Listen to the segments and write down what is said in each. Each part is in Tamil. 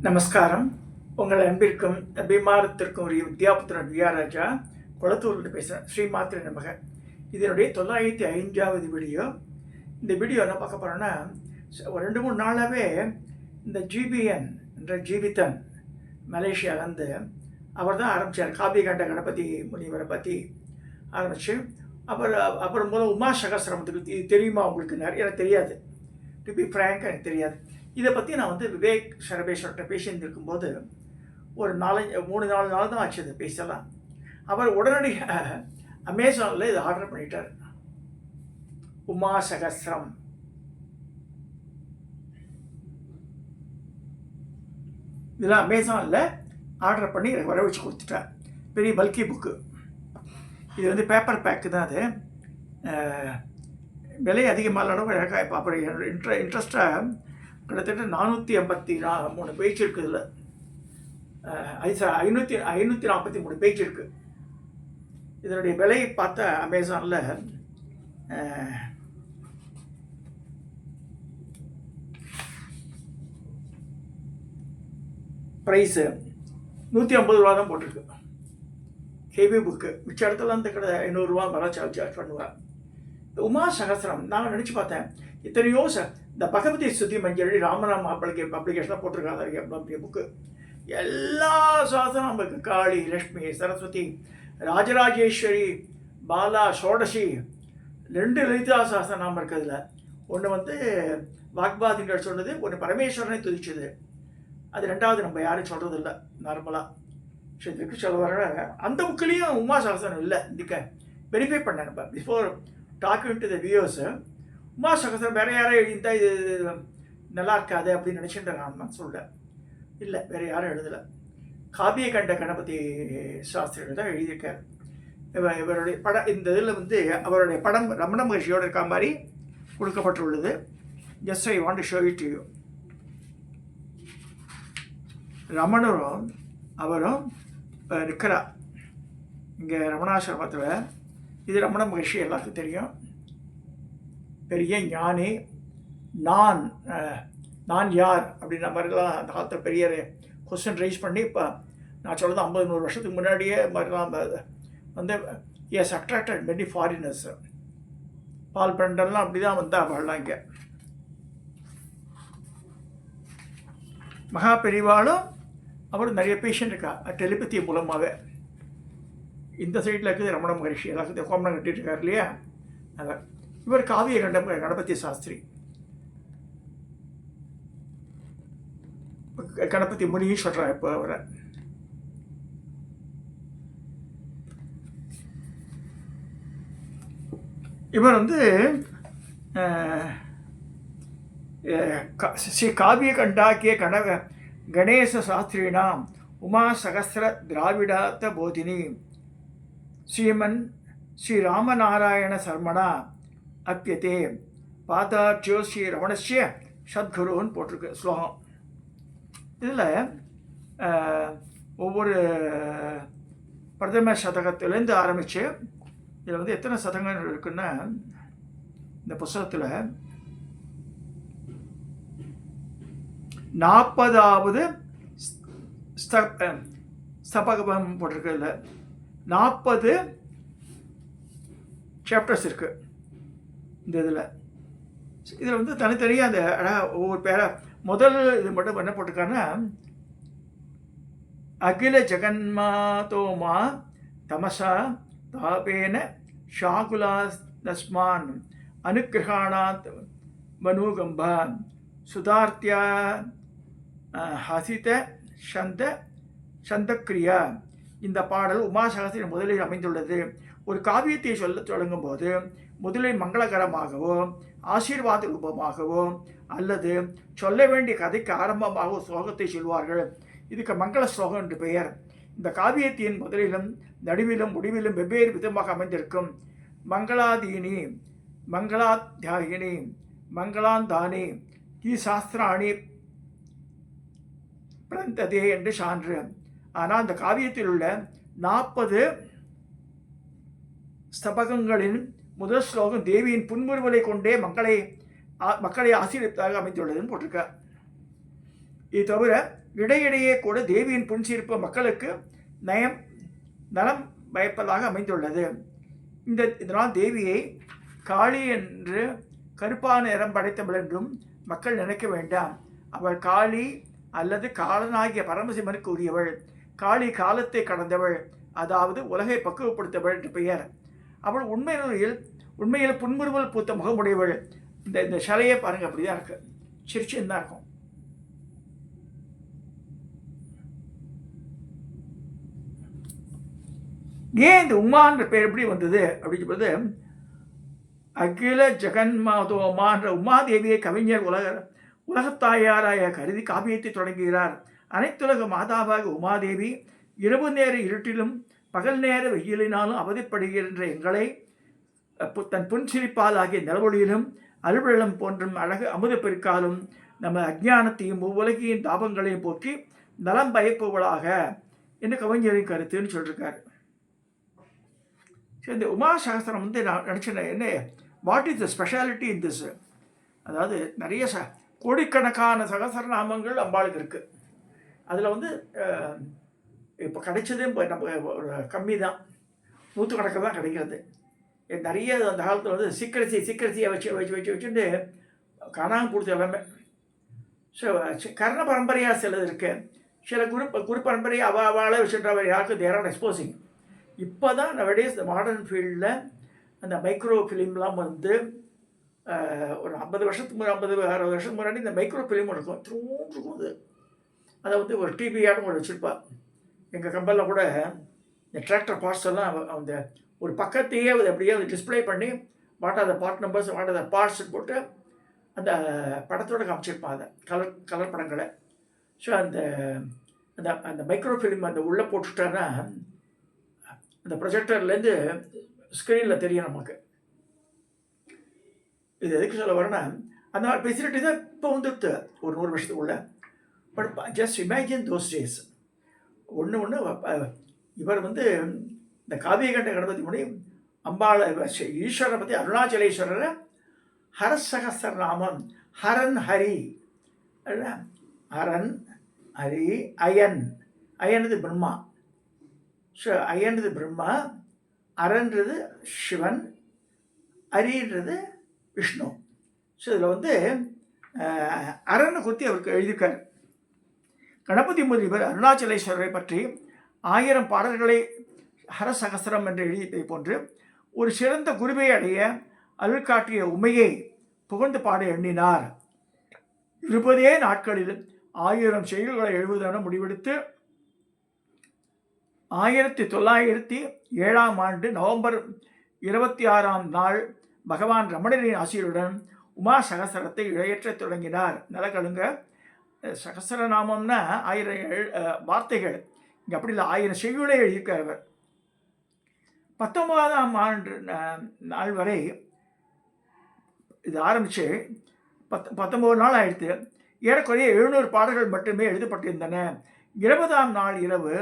நமஸ்காரம். உங்கள் அன்பிற்கும் அபிமானத்திற்கும் உரிய வித்யாபுத்திரன் விஆராஜா குளத்தூர்லேருந்து பேசுகிறேன். ஸ்ரீமாத்திரை நமக. இதனுடைய 905வது வீடியோ. இந்த வீடியோ என்ன பார்க்க போகிறோன்னா, ஒரு 2-3 நாளாகவே இந்த ஜிபிஎன் என்ற ஜீவிதன் மலேசியாவிலேருந்து அவர் தான் ஆரம்பித்தார். காபிகண்ட கணபதி முனிவரை பற்றி ஆரம்பித்து அப்புறம் போல உமா சகசிரமத்துக்கு தெரியுமா உங்களுக்கு? நிறைய தெரியாது. டு பி ஃப்ரேங்க், எனக்கு தெரியாது. இதை பற்றி நான் விவேக் சரபேஸ்வர்கிட்ட பேசிட்டு இருக்கும்போது ஒரு 3-4 நாள் தான் ஆச்சு இதை பேசலாம். அவர் உடனடியாக அமேசானில் இதை ஆர்டர் பண்ணிட்டார். உமா சகஸ்ரம். இதெல்லாம் அமேசானில் ஆர்டர் பண்ணி எனக்கு வர வச்சு கொடுத்துட்டார். பெரிய பல்கி புக்கு. இது பேப்பர் பேக்கு தான். அது விலை அதிகமாக எனக்கு இப்போ அப்படி இன்ட்ரெஸ்டாக கிட்டத்தட்ட 483 பேஜ் இருக்குது. இதில் 543 பேஜ் இருக்குது. இதனுடைய விலை பார்த்தா அமேசானில் ப்ரைஸு 150 ரூபா தான் போட்டிருக்கு. Heavy book. மிச்ச இடத்துல அந்த கடை 500 ரூபா வர சார்ஜ் பண்ணுவேன். இந்த உமா சகசிரம் நான் நினச்சி பார்த்தேன். இத்தனையோ இந்த பகவதி ஸ்துதி மஞ்சள் ராமராம் அப்ளிகேஷனாக போட்டிருக்காங்க. அப்படிய புக்கு எல்லா சாசனம் நமக்கு காளி, லக்ஷ்மி, சரஸ்வதி, ராஜராஜேஸ்வரி, பாலா, ஷோடசி 2 லலிதா சாசனம் இருக்கிறதுல. ஒன்று வாக்பாதிகள் சொன்னது, ஒன்று பரமேஸ்வரனை துதிச்சது. அது 2வது நம்ம யாரும் சொல்கிறது இல்லை நார்மலாக. சரி, இதுக்கு சொல்ல வர அந்த புக்கிலையும் உமா சகசனம் இல்லை. இதுக்கு வெரிஃபை பண்ணேன் நம்ம before talking to the viewers. Uma Sahasram வேறு யாரும் எழுதியிருந்தால் இது நல்லா இருக்காது அப்படின்னு நினச்சிட்டு நான் சொல்ல. இல்லை, வேறு யாரும் எழுதலை. காபிகண்ட கணபதி சாஸ்திரிகள் தான் எழுதியிருக்கார். இவருடைய படம் இந்த இதில் அவருடைய படம் ரமண மகர்ஷியோடு இருக்க மாதிரி கொடுக்கப்பட்டுள்ளது. Just I want to show it to you. ரமணரும் அவரும் இருக்கிறார் இங்கே ரமணாசிரமத்தில். இது ரமண மகர்ஷி எல்லாத்துக்கும் தெரியும். பெரிய ஞானி. நான் யார் அப்படின்ற மாதிரிலாம் அந்த காலத்தில் பெரிய கொஸ்டின் ரைஸ் பண்ணி, இப்போ நான் சொல்கிறது 50-100 வருஷத்துக்கு முன்னாடியே மாதிரிலாம் எஸ் அட்ராக்டட் மெனி ஃபாரினர்ஸ். பால் பிரண்டர்லாம் அப்படி தான் அவள்லாம் இங்கே. மகா பெரிவாளும் அவர் நிறைய பேஷண்ட் இருக்கா டெலிபதி மூலமாகவே. இந்த சைடில் இருக்குது ரமண மகரிஷி. எல்லாத்துக்கும் கோமனம் கட்டிட்டு இருக்கார் இல்லையா? அவர் இவர் காவிய கணபதி சாஸ்திரி. கணபதி முனின்னு சொல்கிறார் இப்போ அவரை. இவர் ஸ்ரீ காவிய கண்டாக்கிய கணேச சாஸ்திரினாம் உமா சகசிர திராவிடாத்த போதினி ஸ்ரீமன் ஸ்ரீ ராமநாராயண சர்மணா அப்பியதே பாதார்ஜோ ஸ்ரீ ரமணஸ்ய சத்குருன்னு போட்டிருக்கு ஸ்லோகம். இதில் ஒவ்வொரு பிரதம சதகத்திலேருந்து ஆரம்பித்து இதில் எத்தனை சதகங்கள் இருக்குன்னா, இந்த புஸ்தகத்தில் 40வது ஸ்தபகம் போட்டிருக்கு. இல்லை, 40 சாப்டர்ஸ் இருக்குது இந்த இதில் தனித்தனியாக அந்த ஒவ்வொரு பேரை முதல் இது மட்டும் என்ன போட்டிருக்காருன்னா, அகில ஜெகன்மாதோமா தமசா தாபேன ஷாகுலா தஸ்மான் அனுகிரகாணாத் மனுகம்பா சுதார்த்தியா ஹசித சந்தக்ரியா. இந்த பாடல் உமா சகஸ்திரி முதலில் அமைந்துள்ளது. ஒரு காவியத்தை சொல்ல தொடங்கும் போது முதலில் மங்களகரமாகவோ ஆசீர்வாத ரூபமாகவோ அல்லது சொல்ல வேண்டிய கதைக்கு ஆரம்பமாகவோ ஸ்லோகத்தை சொல்வார்கள். இதுக்கு மங்கள ஸ்லோகம் என்று பெயர். இந்த காவியத்தின் முதலிலும் நடுவிலும் முடிவிலும் வெவ்வேறு விதமாக அமைந்திருக்கும். மங்களாதீனி, மங்களாத்தியாயினி, மங்களாந்தானி ஈ சாஸ்திராணி பிரந்ததே என்று சான்று. ஆனால் அந்த காவியத்தில் உள்ள 40 ஸ்தபகங்களின் முதல் ஸ்லோகம் தேவியின் புன்முறுவலை கொண்டே மக்களை ஆசீர்வதித்தாக அமைந்துள்ளதுன்னு போட்டிருக்க. இது தவிர இடையிடையே கூட தேவியின் புன்சிரிப்பு மக்களுக்கு நலம் பயப்பதாக அமைந்துள்ளது. இதனால் தேவியை காளி என்று கருப்பான நிறம் படைத்தவள் என்றும் மக்கள் நினைக்க வேண்டாம். அவள் காளி அல்லது காலனாகிய பரமசிவனுக்கு உரியவள். காளி காலத்தை கடந்தவள், அதாவது உலகை பக்குவப்படுத்தவள் என்று பெயர். அவள் உண்மையில் புன்முறுவல் பூத்த முகமுடையவள். இந்த சிலையை பாருங்க, அப்படிதான் இருக்கு, சிரிச்சுன்னு தான் இருக்கும். ஏன் இந்த உமான்ற பேர் எப்படி வந்தது அப்படின்னு சொல்றது, அகில ஜெகன்மாதோமான்ற உமாதேவியை கவிஞர் உலகத்தாயாராய கருதி காவியத்தை தொடங்குகிறார். அனைத்துலக மாதாவாக உமாதேவி இரவு நேர இருட்டிலும் பகல் நேர வெயிலினாலும் அவதிப்படுகின்ற எங்களை தன் புன்சிரிப்பால் ஆகிய நிலவொளியிலும் அலுவலம் போன்றும் அழகு அமுத பெருக்காலும் நம்ம அஜ்ஞானத்தையும் உலகியின் தாபங்களையும் போக்கி நலம் பயப்புவளாக என்று கவிஞரின் கருத்துன்னு சொல்லியிருக்காரு. சரி, இந்த உமா சகஸ்திரம் நான் நினச்சேன், என்ன what is the speciality in this? அதாவது நிறைய கோடிக்கணக்கான சகஸ்திரநாமங்கள் அம்பாளுக்கு இருக்குது. அதில் இப்போ கிடைச்சதே நம்ம கம்மி தான், நூற்றுக்கணக்கில் தான் கிடைக்கிறது. நிறைய அந்த காலத்தில் சீக்கிரசியை வச்சுட்டு காணாமல் கொடுத்த எல்லாமே. ஸோ கர்ண பரம்பரையாக சிலது இருக்குது, சில குரு பரம்பரையை அவளை வச்சுட்டு அவர் யாருக்கும் தேர் ஆர் எக்ஸ்போசிங். இப்போ தான் நவடேஸ் இந்த மாடர்ன் ஃபீல்டில் அந்த மைக்ரோ ஃபிலிம்லாம் ஒரு 50 வருஷத்துக்கு 60 வருஷத்துக்கு முன்னாடி இந்த மைக்ரோ ஃபிலிம் இருக்கும், இருக்கும். அதை ஒரு டிவியாட்டம் கூட வச்சுருப்பா. எங்கள் கம்பெனியில் கூட இந்த டிராக்டர் பார்ட்ஸ் எல்லாம் அந்த ஒரு பக்கத்தையே அப்படியே டிஸ்பிளே பண்ணி what are the part numbers, what are the parts போட்டு அந்த படத்தோடு காமிச்சிருப்பான், அதை கலர் படங்களை. ஸோ அந்த அந்த அந்த மைக்ரோ ஃபிலிம் அந்த உள்ளே போட்டுட்டான்னா அந்த ப்ரொஜெக்டர்லேருந்து ஸ்க்ரீனில் தெரியும் நமக்கு. இது எதுக்கு சொல்ல வரேன்னா, அந்த ஃபெசிலிட்டி தான் இப்போ வந்துடுது ஒரு 100 வருஷத்துக்குள்ள. But just imagine those days. ஒன்று இவர் இந்த காவியகண்ட கணபதி முடி அம்பாளை ஈஸ்வரரை பற்றி அருணாச்சலேஸ்வரரை ஹரசகஸ்திரநாமம் ஹரன் ஹரி, ஹரன் ஹரி அயன்றது பிரம்மா. ஸோ அயன்றது பிரம்மா, அரன்றது சிவன், ஹரின்றது விஷ்ணு. ஸோ இதில் அரனை குறித்து அவருக்கு எழுதியிருக்கார். கணபதி முதலிவர் அருணாச்சலேஸ்வரரை பற்றி 1000 பாடல்களை ஹரசகஸ்திரம் என்று எழுதியதை போன்று ஒரு சிறந்த குருவை அடைய அருள் காட்டிய உண்மையை புகழ்ந்து பாட எண்ணினார். 20 நாட்களில் 1000 செய்யுள்களை எழுதுவதென முடிவெடுத்து 1907 நவம்பர் 26 பகவான் ரமணரின் ஆசிரியருடன் உமா சகஸ்திரத்தை இழையற்ற தொடங்கினார். நிலக்கழுங்க சகஸ்திரநாமம்னா 1000 வார்த்தைகள், இங்கே அப்படி இல்லை, 1000 செய்யுளை எழுதியிருக்கிறவர். 19ஆம் வரை இது ஆரம்பித்து 19 நாள் ஆயிடுத்து. ஏறக்குறைய 700 பாடல்கள் மட்டுமே எழுதப்பட்டிருந்தன. 20ஆம் நாள் இரவு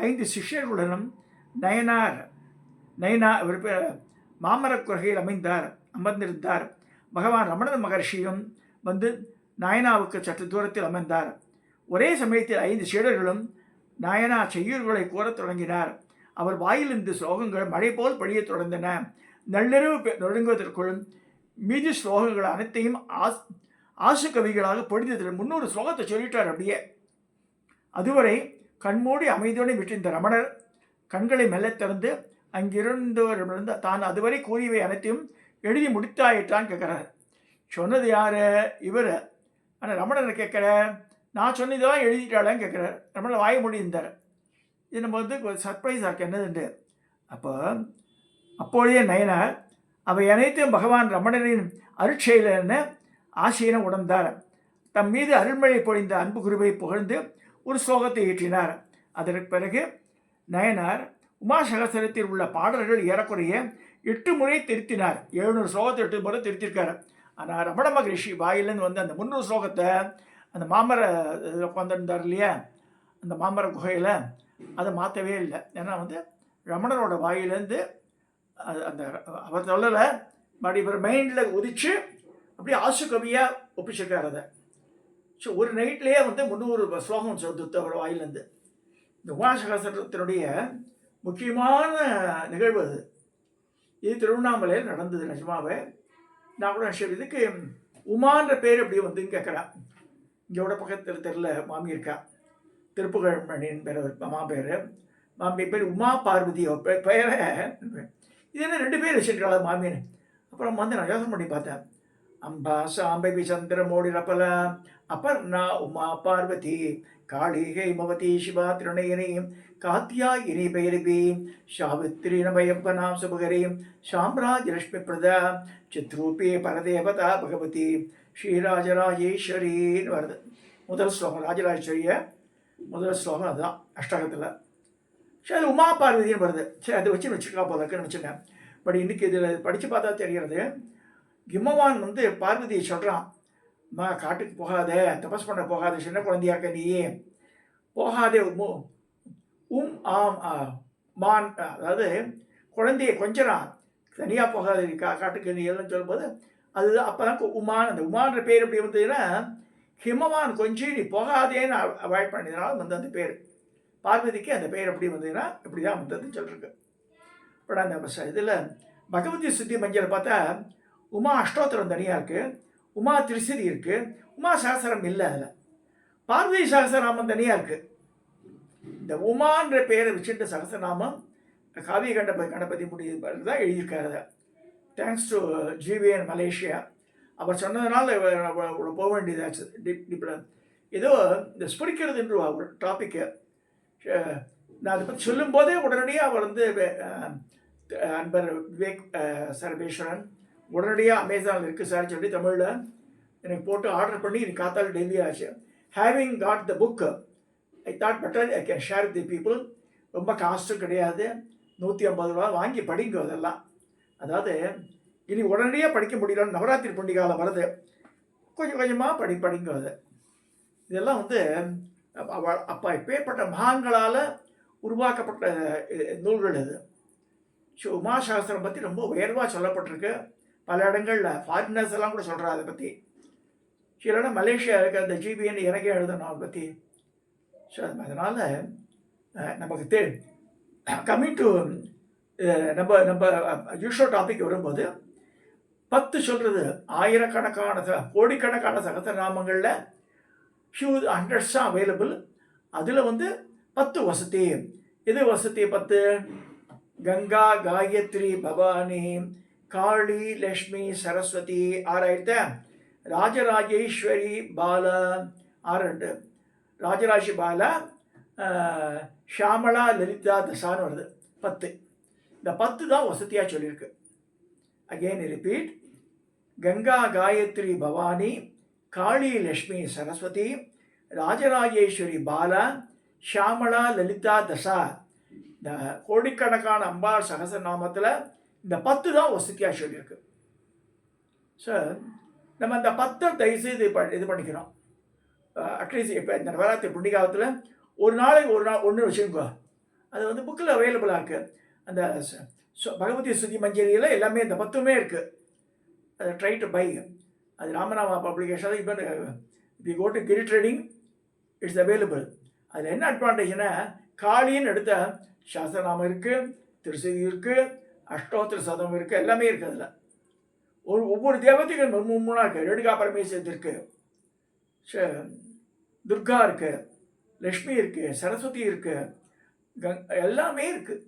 5 சிஷ்யர்களுடனும் நயனா இவர் மாமர குகையில் அமர்ந்திருந்தார். பகவான் ரமண மகர்ஷியும் நாயனாவுக்கு சற்று தூரத்தில் அமர்ந்தார். ஒரே சமயத்தில் 5 சீடர்களும் நாயனா செய்யுள்களை கூறத் தொடங்கினார். அவர் வாயிலிருந்து ஸ்லோகங்கள் மழை போல் படிய தொடர்ந்தன. நள்ளிரவு நொழுங்குவதற்குள் மீதி ஸ்லோகங்கள் அனைத்தையும் ஆசு கவிகளாக பொழிந்ததில் 300 ஸ்லோகத்தை சொல்லிட்டார். அப்படியே அதுவரை கண்மூடி அமைதியோடு விட்டிருந்த ரமணர் கண்களை மெல்ல திறந்து அங்கிருந்தவரிடமிருந்து தான் அதுவரை கூறியவை அனைத்தையும் எழுதி முடித்தாயிட்டான்னு கேட்குறார். சொன்னது யார்? இவர். ஆனால் ரமணரை கேட்குற, நான் சொன்னதெல்லாம் எழுதிட்டாளான்னு கேட்குறார். ரமணர் வாய முடிந்தார். இது நம்ம சர்ப்ரைஸாக இருக்கு என்னதுண்டு. அப்பொழுதே நயனார் அவை அனைத்தையும் பகவான் ரமணரின் அருட்செயலென ஆசையின உணர்ந்தார். தம் மீது அருள்மழை பொழிந்த அன்பு குருவை புகழ்ந்து ஒரு ஸ்லோகத்தை இயற்றினார். அதற்கு பிறகு நயனார் உமா சகஸ்திரத்தில் உள்ள பாடல்கள் ஏறக்குறைய 8 முறை திருத்தினார். 700 ஸ்லோகத்தை 8 முறை திருத்திருக்கார். ஆனால் ரமண மகரிஷி வாயிலேருந்து அந்த 300 ஸ்லோகத்தை அந்த மாமர உட்காந்துருந்தார் இல்லையா, அந்த மாமர குகையில் அதை மாற்றவே இல்லை. ஏன்னா ரமணரோட வாயிலேருந்து அந்த அவர் சொல்லலை, பட் இவர் மைண்டில் உதிச்சு அப்படியே ஆசு கவியாக ஒப்பிச்சிருக்கார் அதை. ஸோ ஒரு நைட்லேயே வந்து 300 ஸ்லோகம் சொல்லுது அவர் வாயிலேருந்து. இந்த உமா சகஸ்ரத்தினுடைய முக்கியமான நிகழ்வு அது. இது திருவண்ணாமலையில் நடந்தது நிஜமாவே. நான் கூட சரி இதுக்கு உமான்ற பேர் எப்படி வந்துன்னு கேட்குறேன். இங்கோட பக்கத்தில் தெருல மாமி இருக்கா, திருப்புகழ்மணின்னு பேர் மாமா பேர். மாமி பேர் உமா பார்வதி பெயரை. இது என்ன 2 பேர் வச்சுருக்காளா மாமின்னு. அப்புறம் வந்து நான் யோசனை பண்ணி பார்த்தேன். அம்பா சாம்பவி சந்திரமோடி ரப்பல அபர்ணா உமா பார்வதி காளிகை மவதி சிவா திருநயனி காத்தியாயினி பைரவி சாவித்ரி நபயப்பனாம் சுபகரி சாம்ராஜ் லட்சுமி பிரதா சித்ரூபி பரதேவதா பகவதி ஸ்ரீராஜராஜேஸ்வரின்னு வருது. முதல் ஸ்லோகம் ராஜராஜேஸ்வரிய முதல் ஸ்லோகம் அதுதான் அஷ்டகத்தில். சரி அது உமா பார்வதின்னு வருது. சரி அதை வச்சுக்கா போலக்குன்னு வச்சுட்டேன். பட் இன்னைக்கு இதில் படித்து பார்த்தா தெரிகிறது, கிம்மவான் வந்து பார்வதியை சொல்கிறான், அம்மா காட்டுக்கு போகாத, தபஸ் பண்ண போகாத, சின்ன குழந்தையா இருக்க நீ போகாதே. மான் அதாவது குழந்தையை கொஞ்சறான், தனியாக போகாத காட்டுக்கு நீ எல்லாம் சொல்லும்போது அதுதான் அப்போ தான் உமான். அந்த உமான்ற பேர் எப்படி வந்ததுன்னா ஹிமவான் கொஞ்சம் நீ போகாதேன்னு அவாய்ட் பண்ணினால வந்து அந்த பேர். பார்வதிக்கு அந்த பேர் எப்படி வந்ததுன்னா இப்படி தான் வந்ததுன்னு சொல்லிருக்கு. பட் அந்த இதில் பகவதி சுத்தி மஞ்சள் பார்த்தா உமா அஷ்டோத்திரம் தனியாக இருக்குது, உமா திரிசதி இருக்குது, உமா சகசரம் இல்லை. அதில் பார்வதி சகசரநாமம் தனியாக இருக்குது. இந்த உமான்ற பேரை வச்சுட்டு சகசரநாமம் காவிய கணபதி முடிவு தான் எழுதியிருக்காரு. Thanks to GVN Malaysia. அவர் சொன்னதுனால போக வேண்டியதாச்சு. டிப்பில் ஏதோ இந்த ஸ்புரிக்கிறதுன்ற ஒரு டாப்பிக்கு நான் அதை பற்றி சொல்லும்போதே உடனடியாக அவர் வந்து அன்பர் விவேக் சர்வேஸ்வரன் உடனடியாக அமேசானில் இருக்குது சார் சொல்லி தமிழில் எனக்கு போட்டு ஆர்டர் பண்ணி எனக்கு காத்தால் டெய்லி ஆச்சு. Having got the book I thought better I can share the people. ரொம்ப காஸ்ட்டும் கிடையாது, 150 ரூபா வாங்கி படிங்க. அதெல்லாம் அதாவது இனி உடனடியாக படிக்க முடியல, நவராத்திரி பண்டிகாலம் வருது, கொஞ்சம் கொஞ்சமாக படிங்க. அது இதெல்லாம் வந்து அப்போ இப்பேற்பட்ட மகான்களால் உருவாக்கப்பட்ட நூல்கள் இது. ஸோ உமாசாஸ்திரம் பற்றி ரொம்ப உயர்வாக சொல்லப்பட்டிருக்கு. பல இடங்களில் ஃபாரினர்ஸ் எல்லாம் கூட சொல்கிறா அதை பற்றி. சில மலேசியா இருக்க அந்த ஜிபிஎன் எனக்கே எழுதணும் அதை பற்றி. ஸோ அதனால் நமக்கு கம்மிங் டு நம்ம யூஷுவல் டாபிக் வரும்போது 10 சொல்கிறது ஆயிரக்கணக்கான கோடிக்கணக்கான சகஸ்ரநாமங்களில் ஹண்ட்ரட்ஸ் தான் அவைலபிள். அதில் வந்து 10 வசதி. எது வசதி 10? கங்கா, காயத்ரி, பவானி, காளி, லக்ஷ்மி, சரஸ்வதி 6 ராஜராஜேஸ்வரி, பாலா 6 ராஜராஜி, பாலா, ஷாமளா, லலிதா, தசான்னு வருது 10. இந்த 10 தான் வசதியாக சொல்லியிருக்கு. Again repeat. கங்கா, காயத்ரி, பவானி, காளி, லக்ஷ்மி, சரஸ்வதி, ராஜராஜேஸ்வரி, பாலா, ஷாமளா, லலிதா, தசா. இந்த கோடிக்கணக்கான அம்பாள் சகசரநாமத்தில் இந்த 10 தான் வசதியாக சொல்லியிருக்கு. ஸோ நம்ம அந்த 10 தயவுசெய்து இது பண்ணிக்கிறோம். அட்லீஸ்ட் இப்போ இந்த நவராத்திரி புண்டிகாலத்தில் ஒரு நாளைக்கு ஒன்று வச்சுருக்கோ. அது வந்து புக்கில் அவைலபிளாக இருக்குது. அந்த பகவதி சுத்தி மஞ்சரியில் எல்லாமே இந்த 10மே இருக்குது. அதை ட்ரை டு பை. அது ராமநாமா பப்ளிகேஷன். இப்போ we go to Giri trading, it's available. அதில் என்ன அட்வான்டேஜ்னா காளின்னு எடுத்த சாஸ்திரநாமம் இருக்குது, திருசதி இருக்குது, அஷ்டோத்திர சதம் இருக்குது, எல்லாமே இருக்குது. அதில் ஒவ்வொரு தேவதைகள் 3 இருக்குது. ரேணுகா பரமேஸ்வரி இருக்குது, துர்கா இருக்குது, லக்ஷ்மி இருக்குது, சரஸ்வதி இருக்குது, எல்லாமே இருக்குது.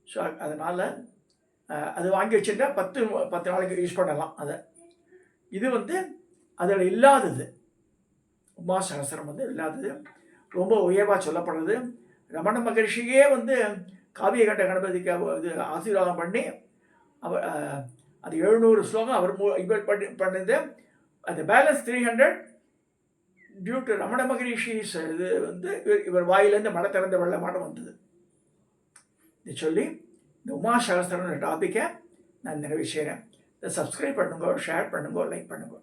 ஸோ அதனால் அது வாங்கி வச்சுட்டா 10 நாளைக்கு யூஸ் பண்ணலாம். அதை இது வந்து அதில் இல்லாதது. உமா சகஸ்ரம் வந்து இல்லாதது, ரொம்ப உயர்வாக சொல்லப்படுறது. ரமண மகரிஷியே வந்து காவியகண்ட கணபதிக்கு இது ஆசீர்வாதம் பண்ணி அவர் அது 700 ஸ்லோகம் அவர் இவர் பண்ணது. அந்த பேலன்ஸ் 300 டியூ டு ரமண மகரிஷிஸ் இது வந்து இவர் வாயிலேருந்து மட திறந்த வெள்ளமாடம் வந்தது. இதை சொல்லி இந்த உமா சகஸ்ரம்ன்ற டாப்பிக்கை நான் நிறைவு செய்கிறேன். இதை சப்ஸ்கிரைப் பண்ணுங்க, ஷேர் பண்ணுங்க, லைக் பண்ணுங்க.